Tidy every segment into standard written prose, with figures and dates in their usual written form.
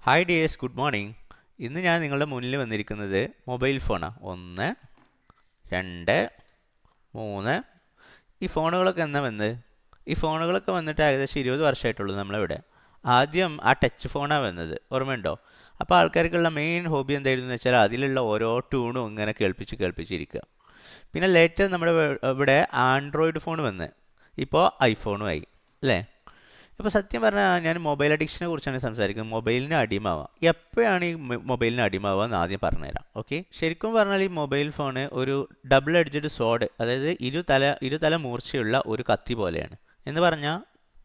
Hi dears, good morning. ഇന്ന് ഞാൻ നിങ്ങളുടെ മുന്നിൽ വന്നിരിക്കുന്നത് മൊബൈൽ ഫോണാണ്. 1, 2, 3. ഈ ഫോണുകളൊക്കെ എന്നാ വന്നത്? ഈ ഫോണുകളൊക്കെ വന്നിട്ട് ഏകദേശം 20 വർഷമായിട്ടുള്ളൂ നമ്മളിവിടെ. ആദ്യം ആ ടച്ച് ഫോണാണ് വന്നത്, ഓർമ്മയുണ്ടോ? അപ്പോൾ ആൾക്കാർക്കുള്ള മെയിൻ ഹോബി എന്തായിരുന്നു എന്ന് വെച്ചാൽ അതിലുള്ള ഓരോ ട്യൂണും ഇങ്ങനെ കേൾപ്പിച്ചിരിക്കുക. പിന്നെ ലേറ്റർ നമ്മുടെ ഇവിടെ ആൻഡ്രോയിഡ് ഫോൺ വന്ന് ഇപ്പോൾ ഐഫോണും ആയി, അല്ലേ? ഇപ്പോൾ സത്യം പറഞ്ഞാൽ ഞാൻ മൊബൈൽ അഡിക്ഷനെ കുറിച്ചാണ് സംസാരിക്കുന്നത്. മൊബൈലിന് അടിമാവാം. എപ്പോഴാണ് ഈ മൊബൈലിന് അടിമാവുക എന്ന് ആദ്യം പറഞ്ഞുതരാം. ഓക്കെ, ശരിക്കും പറഞ്ഞാൽ ഈ മൊബൈൽ ഫോണ് ഒരു ഡബിൾ എഡ്ജഡ് സോഡ്, അതായത് ഇരുതല മൂർച്ചയുള്ള ഒരു കത്തി പോലെയാണ്. എന്ന് പറഞ്ഞാൽ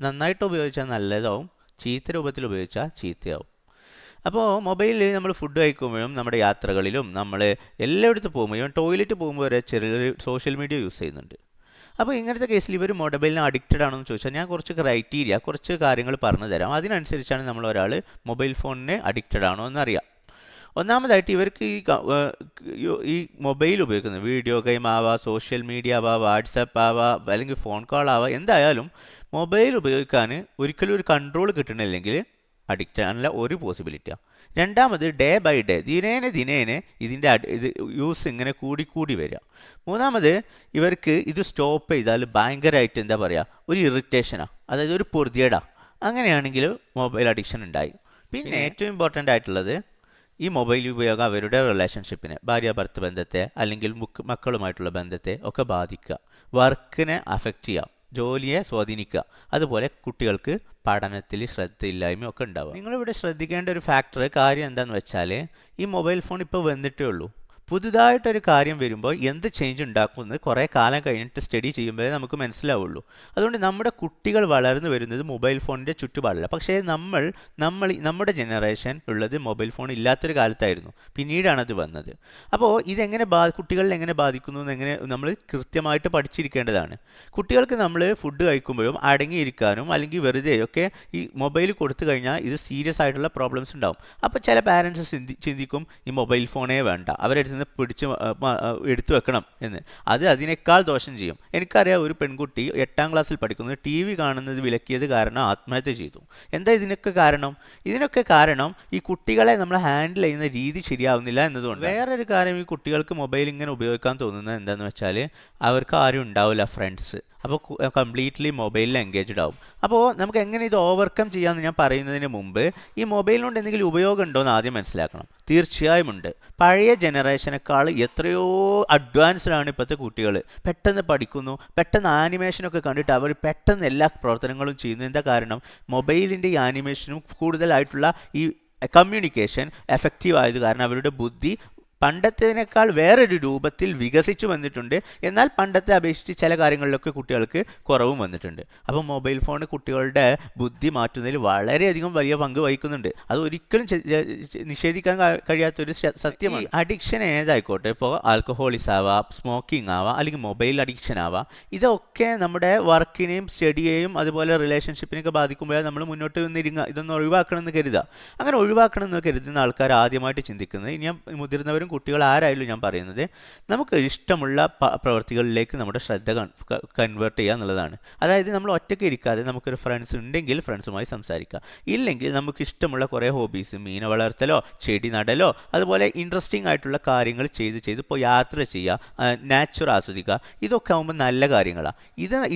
നന്നായിട്ട് ഉപയോഗിച്ചാൽ നല്ലതാവും, ചീത്ത രൂപത്തിൽ ഉപയോഗിച്ചാൽ ചീത്തയാവും. അപ്പോൾ മൊബൈലിൽ നമ്മൾ ഫുഡ് കഴിക്കുമ്പോഴും നമ്മുടെ യാത്രകളിലും നമ്മൾ എല്ലായിടത്തും പോകുമ്പോഴും ടോയ്ലറ്റ് പോകുമ്പോൾ വരെ ചെറിയൊരു സോഷ്യൽ മീഡിയ യൂസ് ചെയ്യുന്നുണ്ട്. അപ്പോൾ ഇങ്ങനത്തെ കേസിൽ ഇവർ മൊബൈലിന് അഡിക്റ്റഡ് ആണെന്ന് ചോദിച്ചാൽ ഞാൻ കുറച്ച് കാര്യങ്ങൾ പറഞ്ഞു തരാം. അതിനനുസരിച്ചാണ് നമ്മൾ ഒരാൾ മൊബൈൽ ഫോണിന് അഡിക്റ്റഡ് ആണോ എന്നറിയാം. ഒന്നാമതായിട്ട് ഇവർക്ക് ഈ മൊബൈൽ ഉപയോഗിക്കുന്നത് വീഡിയോ ഗെയിം ആവാം, സോഷ്യൽ മീഡിയ ആവാം, വാട്സപ്പ് ആവാം, അല്ലെങ്കിൽ ഫോൺ കോൾ ആവാം, എന്തായാലും മൊബൈൽ ഉപയോഗിക്കാൻ ഒരിക്കലും ഒരു കൺട്രോൾ കിട്ടണില്ലെങ്കിൽ അഡിക്റ്റ് ആണല്ല ഒരു പോസിബിലിറ്റിയാണ്. രണ്ടാമത് ഡേ ബൈ ഡേ ദിനേനെ ഇതിൻ്റെ ഇത് യൂസ് ഇങ്ങനെ കൂടി വരിക. മൂന്നാമത് ഇവർക്ക് ഇത് സ്റ്റോപ്പ് ചെയ്താൽ ഭയങ്കരമായിട്ട് എന്താ പറയുക, ഒരു ഇറിറ്റേഷനാണ്, അതായത് ഒരു പൊറുതിയേടാണ്. അങ്ങനെയാണെങ്കിൽ മൊബൈൽ അഡിക്ഷൻ ഉണ്ടായി. പിന്നെ ഏറ്റവും ഇമ്പോർട്ടൻ്റ് ആയിട്ടുള്ളത് ഈ മൊബൈൽ ഉപയോഗം അവരുടെ റിലേഷൻഷിപ്പിനെ, ഭാര്യാഭർത്തൃ ബന്ധത്തെ അല്ലെങ്കിൽ മക്കളുമായിട്ടുള്ള ബന്ധത്തെ ഒക്കെ ബാധിക്കുക, വർക്കിനെ അഫക്റ്റ് ചെയ്യുക, ജോലിയെ സ്വാധീനിക്കുക, അതുപോലെ കുട്ടികൾക്ക് പഠനത്തിൽ ശ്രദ്ധയില്ലായ്മ ഒക്കെ ഉണ്ടാവുക. നിങ്ങളിവിടെ ശ്രദ്ധിക്കേണ്ട ഒരു കാര്യം എന്താണെന്ന് വെച്ചാൽ ഈ മൊബൈൽ ഫോൺ ഇപ്പോൾ വന്നിട്ടേ ഉള്ളൂ. പുതുതായിട്ടൊരു കാര്യം വരുമ്പോൾ എന്ത് ചേഞ്ച് ഉണ്ടാക്കുമെന്ന് കുറേ കാലം കഴിഞ്ഞിട്ട് സ്റ്റഡി ചെയ്യുമ്പോഴേ നമുക്ക് മനസ്സിലാവുള്ളൂ. അതുകൊണ്ട് നമ്മുടെ കുട്ടികൾ വളർന്നു വരുന്നത് മൊബൈൽ ഫോണിൻ്റെ ചുറ്റുപാടില്ല. പക്ഷേ നമ്മുടെ ജനറേഷൻ ഉള്ളത് മൊബൈൽ ഫോൺ ഇല്ലാത്തൊരു കാലത്തായിരുന്നു, പിന്നീടാണ് അത് വന്നത്. അപ്പോൾ ഇതെങ്ങനെ കുട്ടികളിൽ എങ്ങനെ ബാധിക്കുന്നു എന്നെങ്ങനെ നമ്മൾ കൃത്യമായിട്ട് പഠിച്ചിരിക്കേണ്ടതാണ്. കുട്ടികൾക്ക് നമ്മൾ ഫുഡ് കഴിക്കുമ്പോഴും അടങ്ങിയിരിക്കാനും അല്ലെങ്കിൽ വെറുതെയൊക്കെ ഈ മൊബൈൽ കൊടുത്തു കഴിഞ്ഞാൽ ഇത് സീരിയസ് ആയിട്ടുള്ള പ്രോബ്ലംസ് ഉണ്ടാവും. അപ്പോൾ ചില പാരൻസ് ചിന്തിക്കും ഈ മൊബൈൽ ഫോണേ വേണ്ട, അവരെടുത്ത് പിടിച്ച് എടുത്തു വെക്കണം എന്ന്. അതിനേക്കാൾ ദോഷം ചെയ്യും. എനിക്കറിയാം ഒരു പെൺകുട്ടി 8ാം ക്ലാസ്സിൽ പഠിക്കുന്നത് TV കാണുന്നത് വിലക്കിയത് കാരണം ആത്മഹത്യ ചെയ്തു. എന്താ ഇതിനൊക്കെ കാരണം ഈ കുട്ടികളെ നമ്മൾ ഹാൻഡിൽ ചെയ്യുന്ന രീതി ശരിയാവുന്നില്ല എന്നതുകൊണ്ട്. വേറൊരു കാര്യം, ഈ കുട്ടികൾക്ക് മൊബൈൽ ഇങ്ങനെ ഉപയോഗിക്കാൻ തോന്നുന്നത് എന്താണെന്ന് വെച്ചാൽ അവർക്ക് ആരും ഉണ്ടാവില്ല, ഫ്രണ്ട്സ്. അപ്പോൾ കംപ്ലീറ്റ്ലി മൊബൈലിൽ എൻഗേജ്ഡ് ആവും. അപ്പോൾ നമുക്ക് എങ്ങനെ ഇത് ഓവർകം ചെയ്യാമെന്ന് ഞാൻ പറയുന്നതിന് മുമ്പ് ഈ മൊബൈൽ കൊണ്ട് എന്തെങ്കിലും ഉപയോഗം ഉണ്ടോ എന്ന് ആദ്യം മനസ്സിലാക്കണം. തീർച്ചയായും ഉണ്ട്. പഴയ ജനറേഷനേക്കാൾ എത്രയോ അഡ്വാൻസ്ഡ് ആണ് ഇപ്പോഴത്തെ കുട്ടികൾ. പെട്ടെന്ന് പഠിക്കുന്നു, പെട്ടെന്ന് ആനിമേഷനൊക്കെ കണ്ടിട്ട് അവർ പെട്ടെന്ന് എല്ലാ പ്രവർത്തനങ്ങളും ചെയ്യുന്നു. എന്താ കാരണം? മൊബൈലിൻ്റെ ഈ ആനിമേഷനും കൂടുതലായിട്ടുള്ള ഈ കമ്മ്യൂണിക്കേഷൻ എഫക്റ്റീവ് ആയത് കാരണം അവരുടെ ബുദ്ധി പണ്ടത്തേനേക്കാൾ വേറൊരു രൂപത്തിൽ വികസിച്ചു വന്നിട്ടുണ്ട്. എന്നാൽ പണ്ടത്തെ അപേക്ഷിച്ച് ചില കാര്യങ്ങളിലൊക്കെ കുട്ടികൾക്ക് കുറവും വന്നിട്ടുണ്ട്. അപ്പോൾ മൊബൈൽ ഫോൺ കുട്ടികളുടെ ബുദ്ധി മാറ്റുന്നതിൽ വളരെയധികം വലിയ പങ്ക് വഹിക്കുന്നുണ്ട്. അത് ഒരിക്കലും നിഷേധിക്കാൻ കഴിയാത്തൊരു സത്യമാണ്. അഡിക്ഷൻ ഏതായിക്കോട്ടെ, ഇപ്പോൾ ആൽക്കഹോളിക്സ് ആവാം, സ്മോക്കിംഗ് ആവാം, അല്ലെങ്കിൽ മൊബൈൽ അഡിക്ഷൻ ആവാം, ഇതൊക്കെ നമ്മുടെ വർക്കിനെയും സ്റ്റഡിയെയും അതുപോലെ റിലേഷൻഷിപ്പിനെയൊക്കെ ബാധിക്കുമ്പോഴാണ് നമ്മൾ മുന്നോട്ട് വന്നിരുന്ന ഇതൊന്ന് ഒഴിവാക്കണമെന്ന് കരുതുക. അങ്ങനെ ഒഴിവാക്കണമെന്ന് കരുതുന്ന ആൾക്കാർ ആദ്യമായിട്ട് ചിന്തിക്കുന്നത്, ഇനി മുതിർന്നവരും കുട്ടികൾ ആരായാലും ഞാൻ പറയുന്നത്, നമുക്ക് ഇഷ്ടമുള്ള പ്രവൃത്തികളിലേക്ക് നമ്മുടെ ശ്രദ്ധ കൺവേർട്ട് ചെയ്യുക എന്നുള്ളതാണ്. അതായത് നമ്മൾ ഒറ്റയ്ക്ക് ഇരിക്കാതെ നമുക്കൊരു ഫ്രണ്ട്സ് ഉണ്ടെങ്കിൽ ഫ്രണ്ട്സുമായി സംസാരിക്കുക, ഇല്ലെങ്കിൽ നമുക്ക് ഇഷ്ടമുള്ള കുറേ ഹോബീസ്, മീൻ വളർത്തലോ ചെടി നടലോ അതുപോലെ ഇൻട്രസ്റ്റിംഗ് ആയിട്ടുള്ള കാര്യങ്ങൾ ചെയ്ത് ഇപ്പോൾ യാത്ര ചെയ്യുക, നാച്ചുറൽ ആസ്വദിക്കുക, ഇതൊക്കെ ആകുമ്പോൾ നല്ല കാര്യങ്ങളാണ്.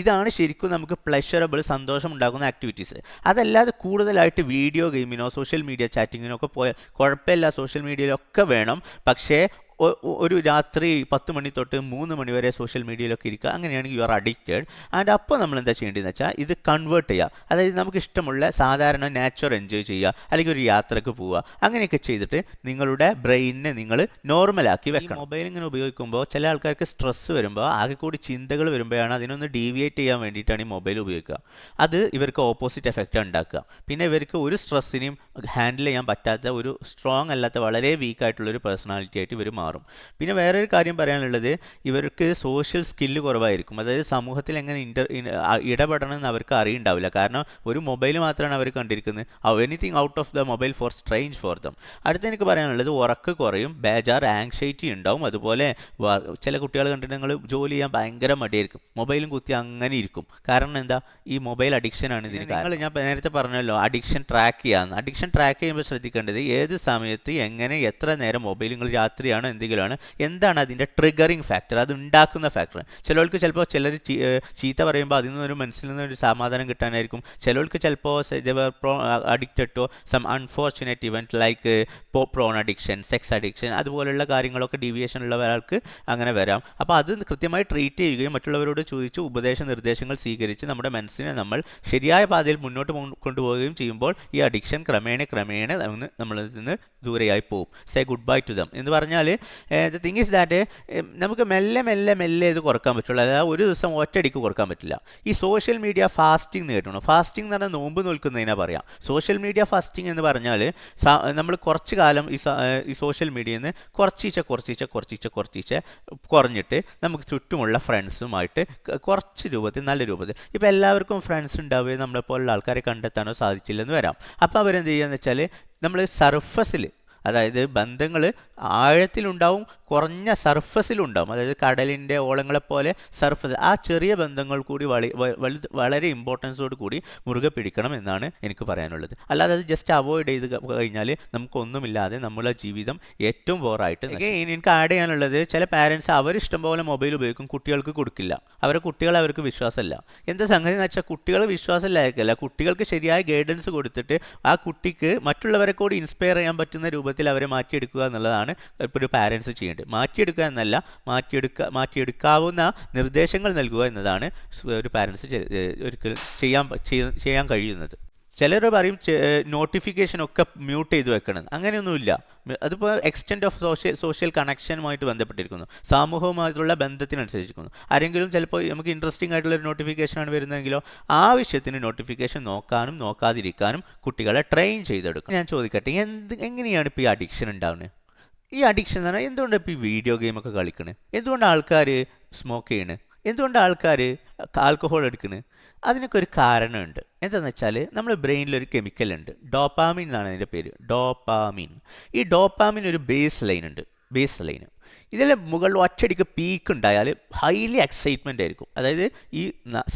ഇതാണ് ശരിക്കും നമുക്ക് പ്ലഷറബിൾ, സന്തോഷം ഉണ്ടാക്കുന്ന ആക്ടിവിറ്റീസ്. അതല്ലാതെ കൂടുതലായിട്ട് വീഡിയോ ഗെയിമിനോ സോഷ്യൽ മീഡിയ ചാറ്റിങ്ങിനോ ഒക്കെ പോയാൽ കുഴപ്പമില്ല, സോഷ്യൽ മീഡിയയിലൊക്കെ വേണം. പക്ഷേ ഒരു രാത്രി 10 മണി തൊട്ട് 3 മണി വരെ സോഷ്യൽ മീഡിയയിലൊക്കെ ഇരിക്കുക, അങ്ങനെയാണെങ്കിൽ യു ആർ അഡിക്റ്റഡ്. ആൻഡ് അപ്പോൾ നമ്മൾ എന്താ ചെയ്യേണ്ടതെന്ന് വെച്ചാൽ ഇത് കൺവേർട്ട് ചെയ്യുക. അതായത് നമുക്ക് ഇഷ്ടമുള്ള സാധാരണ നാച്ചർ എൻജോയ് ചെയ്യുക, അല്ലെങ്കിൽ ഒരു യാത്രക്ക് പോവുക, അങ്ങനെയൊക്കെ ചെയ്തിട്ട് നിങ്ങളുടെ ബ്രെയിനിനെ നിങ്ങൾ നോർമലാക്കി വെക്കണം. മൊബൈൽ ഇങ്ങനെ ഉപയോഗിക്കുമ്പോൾ ചില ആൾക്കാർക്ക് സ്ട്രെസ്സ് വരുമ്പോൾ, ആകെ കൂടി ചിന്തകൾ വരുമ്പോഴാണ് അതിനൊന്ന് ഡീവിയേറ്റ് ചെയ്യാൻ വേണ്ടിയിട്ടാണ് ഈ മൊബൈൽ ഉപയോഗിക്കുക. അത് ഇവർക്ക് ഓപ്പോസിറ്റ് എഫക്റ്റ് ഉണ്ടാക്കുക. പിന്നെ ഇവർക്ക് ഒരു സ്ട്രെസ്സിനെയും ഹാൻഡിൽ ചെയ്യാൻ പറ്റാത്ത, ഒരു സ്ട്രോങ് അല്ലാത്ത, വളരെ വീക്കായിട്ടുള്ളൊരു പേഴ്സണാലിറ്റി ആയിട്ട് ഇവർ മാറും. മാറും. പിന്നെ വേറൊരു കാര്യം പറയാനുള്ളത്, ഇവർക്ക് സോഷ്യൽ സ്കില്ല് കുറവായിരിക്കും. അതായത് സമൂഹത്തിൽ എങ്ങനെ ഇടപെടണം എന്ന് അവർക്ക് അറിയുണ്ടാവില്ല. കാരണം ഒരു മൊബൈൽ മാത്രമാണ് അവർ കണ്ടിരിക്കുന്നത്. Anything out of the mobile for strange for them. അടുത്ത എനിക്ക് പറയാനുള്ളത്, ഉറക്ക് കുറയും, ബേജാർ, ആങ്സൈറ്റി ഉണ്ടാവും. അതുപോലെ ചില കുട്ടികൾ കണ്ടിട്ടുണ്ടെങ്കിൽ ജോലി ചെയ്യാൻ ഭയങ്കര മടിയായിരിക്കും, മൊബൈലും കുത്തി അങ്ങനെ ഇരിക്കും. കാരണം എന്താ, ഈ മൊബൈൽ അഡിക്ഷനാണ് ഇതിന് കാരണം. ഞാൻ നേരത്തെ പറഞ്ഞല്ലോ അഡിക്ഷൻ ട്രാക്ക് ചെയ്യാമെന്ന്. അഡിക്ഷൻ ട്രാക്ക് ചെയ്യുമ്പോൾ ശ്രദ്ധിക്കേണ്ടത് ഏത് സമയത്ത് എങ്ങനെ എത്ര നേരം മൊബൈൽ, നിങ്ങൾ രാത്രിയാണോ എന്തെങ്കിലുമാണ്, എന്താണ് അതിൻ്റെ ട്രിഗറിങ് ഫാക്ടർ, അത് ഉണ്ടാക്കുന്ന ഫാക്ടർ. ചിലർക്ക് ചിലപ്പോൾ ചിലർ ചീത്ത പറയുമ്പോൾ അതിൽ നിന്നൊരു മനസ്സിൽ നിന്നൊരു സമാധാനം കിട്ടാനായിരിക്കും. ചിലർക്ക് ചിലപ്പോൾ addicted to some unfortunate event like porn addiction, sex addiction, അതുപോലുള്ള കാര്യങ്ങളൊക്കെ ഡീവിയേഷൻ ഉള്ള ഒരാൾക്ക് അങ്ങനെ വരാം. അപ്പോൾ അത് കൃത്യമായി ട്രീറ്റ് ചെയ്യുകയും മറ്റുള്ളവരോട് ചോദിച്ച് നിർദ്ദേശങ്ങൾ സ്വീകരിച്ച് നമ്മുടെ മനസ്സിനെ നമ്മൾ ശരിയായ പാതയിൽ മുന്നോട്ട് കൊണ്ടുപോവുകയും ചെയ്യുമ്പോൾ ഈ അഡിക്ഷൻ ക്രമേണ നമ്മളിൽ നിന്ന് ദൂരെയായി പോകും. Say good bye to them എന്ന് പറഞ്ഞാൽ ദ തിങ് ഈസ് ദാറ്റ് നമുക്ക് മെല്ലെ ഇത് കുറക്കാൻ പറ്റുള്ളൂ. അതായത് ഒരു ദിവസം ഒറ്റയടിക്ക് കുറക്കാൻ പറ്റില്ല. ഈ സോഷ്യൽ മീഡിയ ഫാസ്റ്റിംഗ് നേടണം. ഫാസ്റ്റിംഗ് എന്ന് പറഞ്ഞാൽ നോമ്പ് നോൽക്കുന്നതിനെ പറയാം. സോഷ്യൽ മീഡിയ ഫാസ്റ്റിംഗ് എന്ന് പറഞ്ഞാൽ നമ്മൾ കുറച്ച് കാലം ഈ സോഷ്യൽ മീഡിയയിൽ നിന്ന് കുറച്ചിച്ച് കുറഞ്ഞിട്ട് നമുക്ക് ചുറ്റുമുള്ള ഫ്രണ്ട്സുമായിട്ട് കുറച്ച് രൂപത്തിൽ, നല്ല രൂപത്തിൽ, ഇപ്പോൾ എല്ലാവർക്കും ഫ്രണ്ട്സ് ഉണ്ടാവുകയും നമ്മളെപ്പോലുള്ള ആൾക്കാരെ കണ്ടെത്താനോ സാധിച്ചില്ലെന്ന് വരാം. അപ്പോൾ അവരെന്ത് ചെയ്യുകയെന്ന് വെച്ചാൽ, നമ്മൾ സർഫസിൽ, അതായത് ബന്ധങ്ങൾ ആഴത്തിലുണ്ടാവും, കുറഞ്ഞ സർഫസിലുണ്ടാവും. അതായത് കടലിൻ്റെ ഓളങ്ങളെപ്പോലെ സർഫസ്, ആ ചെറിയ ബന്ധങ്ങൾ കൂടി വളരെ ഇമ്പോർട്ടൻസോട് കൂടി മുറുകെ പിടിക്കണം എന്നാണ് എനിക്ക് പറയാനുള്ളത്. അല്ലാതെ അത് ജസ്റ്റ് അവോയ്ഡ് ചെയ്ത് കഴിഞ്ഞാൽ നമുക്കൊന്നുമില്ലാതെ നമ്മളെ ജീവിതം ഏറ്റവും ബോറായിട്ട്. എനിക്ക് ആഡ് ചെയ്യാനുള്ളത്, ചില പാരൻസ് അവരിഷ്ടംപോലെ മൊബൈൽ ഉപയോഗിക്കും, കുട്ടികൾക്ക് കൊടുക്കില്ല. കുട്ടികളെ അവർക്ക് വിശ്വാസമല്ല. എന്താ സംഗതി എന്ന് വെച്ചാൽ, കുട്ടികൾ വിശ്വാസമില്ലായിരിക്കില്ല, കുട്ടികൾക്ക് ശരിയായ ഗൈഡൻസ് കൊടുത്തിട്ട് ആ കുട്ടിക്ക് മറ്റുള്ളവരെ കൂടി ഇൻസ്പയർ ചെയ്യാൻ പറ്റുന്ന രൂപത്തിൽ അവരെ മാറ്റിയെടുക്കുക എന്നുള്ളതാണ് ഇപ്പോൾ ഒരു പാരൻസ് ചെയ്യേണ്ടത്. മാറ്റിയെടുക്കുക എന്നല്ല, മാറ്റിയെടുക്കാവുന്ന നിർദ്ദേശങ്ങൾ നൽകുക എന്നതാണ് ഒരു പാരൻസ് ഒരിക്കലും ചെയ്യാൻ കഴിയുന്നത്. ചിലർ പറയും നോട്ടിഫിക്കേഷനൊക്കെ മ്യൂട്ട് ചെയ്ത് വെക്കണം. അങ്ങനെയൊന്നുമില്ല. അതിപ്പോൾ എക്സ്റ്റെൻറ്റ് ഓഫ് സോഷ്യൽ കണക്ഷനുമായിട്ട് ബന്ധപ്പെട്ടിരിക്കുന്നു, സാമൂഹികമായിട്ടുള്ള ബന്ധത്തിനനുസരിച്ചിരിക്കുന്നു. ആരെങ്കിലും ചിലപ്പോൾ നമുക്ക് ഇൻട്രസ്റ്റിംഗ് ആയിട്ടുള്ളൊരു നോട്ടിഫിക്കേഷനാണ് വരുന്നതെങ്കിലോ ആവശ്യത്തിന് നോട്ടിഫിക്കേഷൻ നോക്കാനും നോക്കാതിരിക്കാനും കുട്ടികളെ ട്രെയിൻ ചെയ്തെടുക്കും. ഞാൻ ചോദിക്കട്ടെ, എങ്ങനെയാണ് ഇപ്പോൾ ഈ അഡിക്ഷൻ ഉണ്ടാവുന്നത്? ഈ അഡിക്ഷൻ എന്ന് പറഞ്ഞാൽ, എന്തുകൊണ്ട് ഇപ്പോൾ ഈ വീഡിയോ ഗെയിമൊക്കെ കളിക്കണത്? എന്തുകൊണ്ട് ആൾക്കാർ സ്മോക്ക് ചെയ്യണത്? എന്തുകൊണ്ട് ആൾക്കാർ ആൽക്കഹോൾ എടുക്കുന്നത്? അതിനൊക്കെ ഒരു കാരണമുണ്ട്. എന്താണെന്ന് വെച്ചാൽ, നമ്മുടെ ബ്രെയിനിലൊരു കെമിക്കൽ ഉണ്ട്, ഡോപ്പാമിൻ എന്നാണ് അതിൻ്റെ പേര്, ഡോപ്പാമിൻ. ഈ ഡോപ്പാമിൻ ഒരു ബേസ് ലൈൻ ഉണ്ട്. ഇതിൽ മുകളിൽ ഒറ്റയടിക്ക് പീക്ക് ഉണ്ടായാൽ ഹൈലി എക്സൈറ്റ്മെൻ്റ് ആയിരിക്കും. അതായത് ഈ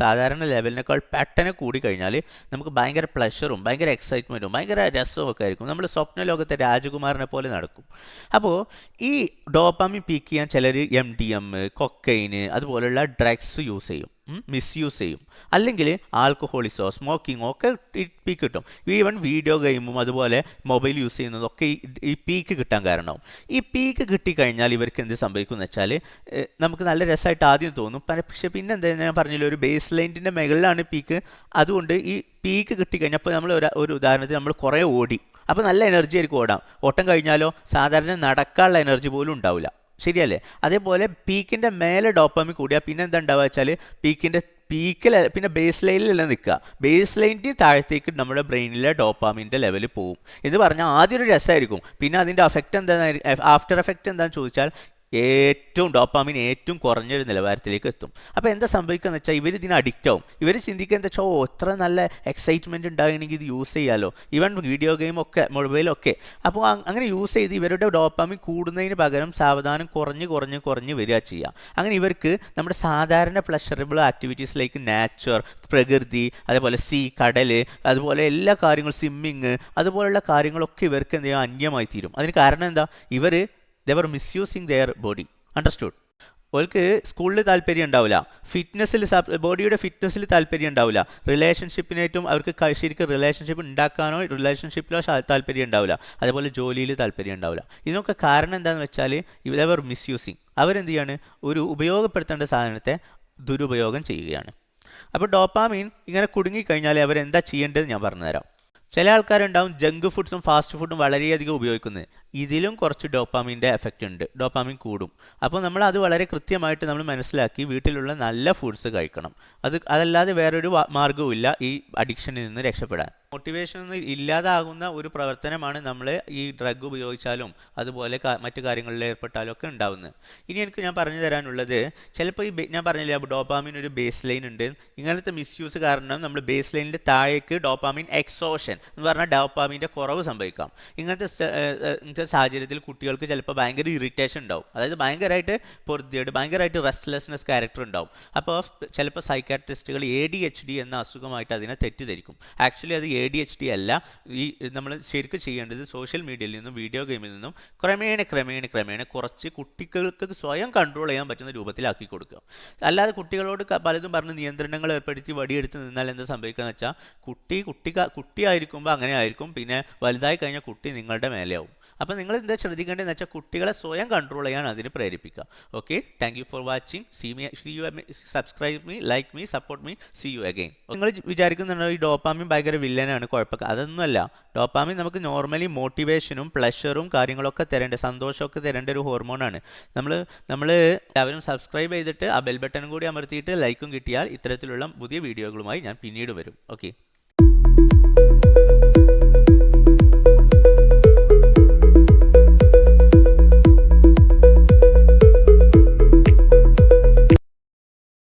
സാധാരണ ലെവലിനേക്കാൾ പെട്ടെന്ന് കൂടി കഴിഞ്ഞാൽ നമുക്ക് ഭയങ്കര പ്ലഷറും ഭയങ്കര എക്സൈറ്റ്മെൻറ്റും ഭയങ്കര രസവും ഒക്കെ ആയിരിക്കും. നമ്മൾ സ്വപ്ന ലോകത്തെ രാജകുമാരനെ പോലെ നടക്കും. അപ്പോൾ ഈ ഡോപ്പാമിൻ പീക്ക് ചെയ്യാൻ ചിലർ MDM, കൊക്കൈന് അതുപോലുള്ള ഡ്രഗ്സ് യൂസ് ചെയ്യും, മിസ്യൂസ് ചെയ്യും. അല്ലെങ്കിൽ ആൽക്കഹോളിസോ സ്മോക്കിങ്ങോ ഒക്കെ പീക്ക് കിട്ടും. ഈവൻ വീഡിയോ ഗെയിമും അതുപോലെ മൊബൈൽ യൂസ് ചെയ്യുന്നതൊക്കെ ഈ പീക്ക് കിട്ടാൻ കാരണമാവും. ഈ പീക്ക് കിട്ടിക്കഴിഞ്ഞാൽ ഇവർക്ക് എന്ത് സംഭവിക്കുമെന്ന് വെച്ചാൽ, നമുക്ക് നല്ല രസമായിട്ട് ആദ്യം തോന്നും, പക്ഷേ പിന്നെ എന്താ, ഞാൻ പറഞ്ഞില്ല, ഒരു ബേസ് ലൈനിൻ്റെ മുകളിലാണ് പീക്ക്. അതുകൊണ്ട് ഈ പീക്ക് കിട്ടിക്കഴിഞ്ഞപ്പോൾ നമ്മൾ ഒരു ഉദാഹരണത്തിന് നമ്മൾ കുറേ ഓടി, അപ്പോൾ നല്ല എനർജി ആയിരിക്കും ഓടാം. ഓട്ടം കഴിഞ്ഞാലോ സാധാരണ നടക്കാനുള്ള എനർജി പോലും ഉണ്ടാവില്ല. ശരിയല്ലേ? അതേപോലെ പീക്കിൻ്റെ മേലെ ഡോപ്പാമിൻ കൂടിയാൽ പിന്നെ എന്താ ഉണ്ടാവുക വെച്ചാൽ, പീക്കിൽ പിന്നെ ബേസ് ലൈനിലല്ല നിൽക്കുക, ബേസ് ലൈനിൻ്റെ താഴത്തേക്ക് നമ്മുടെ ബ്രെയിനിലെ ഡോപ്പാമിൻ്റെ ലെവൽ പോവും. എന്ന് പറഞ്ഞാൽ ആദ്യം ഒരു രസമായിരിക്കും, പിന്നെ അതിൻ്റെ ആഫ്റ്റർ എഫക്റ്റ് എന്താണെന്ന് ചോദിച്ചാൽ ഡോപ്പാമിൻ ഏറ്റവും കുറഞ്ഞൊരു നിലവാരത്തിലേക്ക് എത്തും. അപ്പോൾ എന്താ സംഭവിക്കുക എന്ന് വെച്ചാൽ, ഇവർ ഇതിന് അഡിക്റ്റ് ആവും. ഇവർ ചിന്തിക്കുക എന്താ വെച്ചാൽ, എത്ര നല്ല എക്സൈറ്റ്മെൻറ്റ് ഉണ്ടാകണമെങ്കിൽ ഇത് യൂസ് ചെയ്യാമല്ലോ, ഈവൻ വീഡിയോ ഗെയിമൊക്കെ മൊബൈലൊക്കെ. അപ്പോൾ അങ്ങനെ യൂസ് ചെയ്ത് ഇവരുടെ ഡോപ്പാമിൻ കൂടുന്നതിന് പകരം സാവധാനം കുറഞ്ഞ് വരിക ചെയ്യുക. അങ്ങനെ ഇവർക്ക് നമ്മുടെ സാധാരണ പ്ലഷറബിൾ ആക്ടിവിറ്റീസിലേക്ക് നാച്ചർ, പ്രകൃതി, അതേപോലെ കടൽ, അതുപോലെ എല്ലാ കാര്യങ്ങളും, സ്വിമ്മിങ്, അതുപോലുള്ള കാര്യങ്ങളൊക്കെ ഇവർക്ക് എന്ത് ചെയ്യുക, അന്യമായി തീരും. അതിന് കാരണം എന്താ, they were misusing their body. Understood? അവർക്ക് സ്കൂളിൽ താല്പര്യം ഉണ്ടാവില്ല, ബോഡിയുടെ ഫിറ്റ്നസ്സിൽ താല്പര്യം ഉണ്ടാവില്ല, റിലേഷൻഷിപ്പിനായിട്ടും അവർക്ക് ശരിക്കും റിലേഷൻഷിപ്പ് ഉണ്ടാക്കാനോ റിലേഷൻഷിപ്പിലോ താല്പര്യം ഉണ്ടാവില്ല, അതേപോലെ ജോലിയിൽ താല്പര്യം ഉണ്ടാവില്ല. ഇതിനൊക്കെ കാരണം എന്താണെന്ന് വെച്ചാൽ, ഇവർ മിസ്യൂസിങ്, അവരെന്ത് ചെയ്യാണ്, ഒരു ഉപയോഗപ്പെടുത്തേണ്ട സാധനത്തെ ദുരുപയോഗം ചെയ്യുകയാണ്. അപ്പോൾ ഡോപ്പാമിൻ ഇങ്ങനെ കുടുങ്ങിക്കഴിഞ്ഞാൽ അവരെന്താ ചെയ്യേണ്ടത് ഞാൻ പറഞ്ഞുതരാം. ചില ആൾക്കാരുണ്ടാവും ജങ്ക് ഫുഡ്സും ഫാസ്റ്റ് ഫുഡും വളരെയധികം ഉപയോഗിക്കുന്നത്. ഇതിലും കുറച്ച് ഡോപ്പാമിൻ്റെ എഫക്റ്റ് ഉണ്ട്, ഡോപ്പാമിൻ കൂടും. അപ്പോൾ നമ്മൾ അത് വളരെ കൃത്യമായിട്ട് നമ്മൾ മനസ്സിലാക്കി വീട്ടിലുള്ള നല്ല ഫുഡ്സ് കഴിക്കണം. അതല്ലാതെ വേറൊരു മാർഗ്ഗവും ഇല്ല ഈ അഡിക്ഷനിൽ നിന്ന് രക്ഷപ്പെടാൻ. മോട്ടിവേഷൻ ഇല്ലാതാകുന്ന ഒരു പ്രവർത്തനമാണ് നമ്മൾ ഈ ഡ്രഗ് ഉപയോഗിച്ചാലും അതുപോലെ മറ്റു കാര്യങ്ങളിൽ ഏർപ്പെട്ടാലും ഒക്കെ ഉണ്ടാവുന്നത്. ഇനി ഞാൻ പറഞ്ഞു തരാനുള്ളത്, ചിലപ്പോൾ ഞാൻ പറഞ്ഞില്ല ഡോപ്പാമിൻ ഒരു ബേസ് ലൈൻ ഉണ്ട്. ഇങ്ങനത്തെ മിസ്യൂസ് കാരണം നമ്മൾ ബേസ് ലൈനിൻ്റെ താഴേക്ക് ഡോപ്പാമിൻ എക്സോഷൻ എന്ന് പറഞ്ഞാൽ ഡോപ്പാമിൻ്റെ കുറവ് സംഭവിക്കാം. ഇങ്ങനത്തെ സാഹചര്യത്തിൽ കുട്ടികൾക്ക് ചിലപ്പോൾ ഭയങ്കര ഇറിറ്റേഷൻ ഉണ്ടാവും, അതായത് ഭയങ്കരമായിട്ട് പൊറുതിയേട്, ഭയങ്കരമായിട്ട് റെസ്റ്റ്ലെസ്നെസ് ക്യാരക്ടർ ഉണ്ടാവും. അപ്പോൾ ചിലപ്പോൾ സൈക്കാട്രിസ്റ്റുകൾ ADHD എന്ന അസുഖമായിട്ട് അതിനെ തെറ്റിദ്ധരിക്കും. ആക്ച്വലി അത് ADHD അല്ല. നമ്മൾ ശരിക്കും ചെയ്യേണ്ടത് സോഷ്യൽ മീഡിയയിൽ നിന്നും വീഡിയോ ഗെയിമിൽ നിന്നും ക്രമേണ കുറച്ച് കുട്ടികൾക്ക് സ്വയം കൺട്രോൾ ചെയ്യാൻ പറ്റുന്ന രൂപത്തിലാക്കി കൊടുക്കുക. അല്ലാതെ കുട്ടികളോട് പലതും പറഞ്ഞ് നിയന്ത്രണങ്ങൾ ഏർപ്പെടുത്തി വടിയെടുത്ത് നിന്നാൽ എന്താ സംഭവിക്കുക എന്ന് വെച്ചാൽ കുട്ടിയായിരിക്കുമ്പോൾ അങ്ങനെ ആയിരിക്കും, പിന്നെ വലുതായി കഴിഞ്ഞാൽ കുട്ടി നിങ്ങളുടെ മേലെയാവും. അപ്പോൾ നിങ്ങൾ എന്താ ശ്രദ്ധിക്കേണ്ടതെന്ന് വെച്ചാൽ കുട്ടികളെ സ്വയം കൺട്രോൾ ചെയ്യാൻ അതിന് പ്രേരിപ്പിക്കുക. Okay, thank you for watching. Subscribe me, like me, support me. See you again. നിങ്ങൾ വിചാരിക്കുന്നുണ്ടോ ഈ ഡോപ്പാമിൻ ഭയങ്കര വില്ലനാണ്, കുഴപ്പമൊക്കെ? അതൊന്നുമല്ല. ഡോപ്പാമിൻ നമുക്ക് നോർമലി മോട്ടിവേഷനും പ്ലഷറും കാര്യങ്ങളൊക്കെ സന്തോഷമൊക്കെ തരേണ്ട ഒരു ഹോർമോണാണ്. നമ്മൾ എല്ലാവരും സബ്സ്ക്രൈബ് ചെയ്തിട്ട് ആ ബെൽ ബട്ടണും കൂടി അമർത്തിയിട്ട് ലൈക്കും കിട്ടിയാൽ ഇത്തരത്തിലുള്ള പുതിയ വീഡിയോകളുമായി ഞാൻ പിന്നീട് വരും. ഓക്കെ.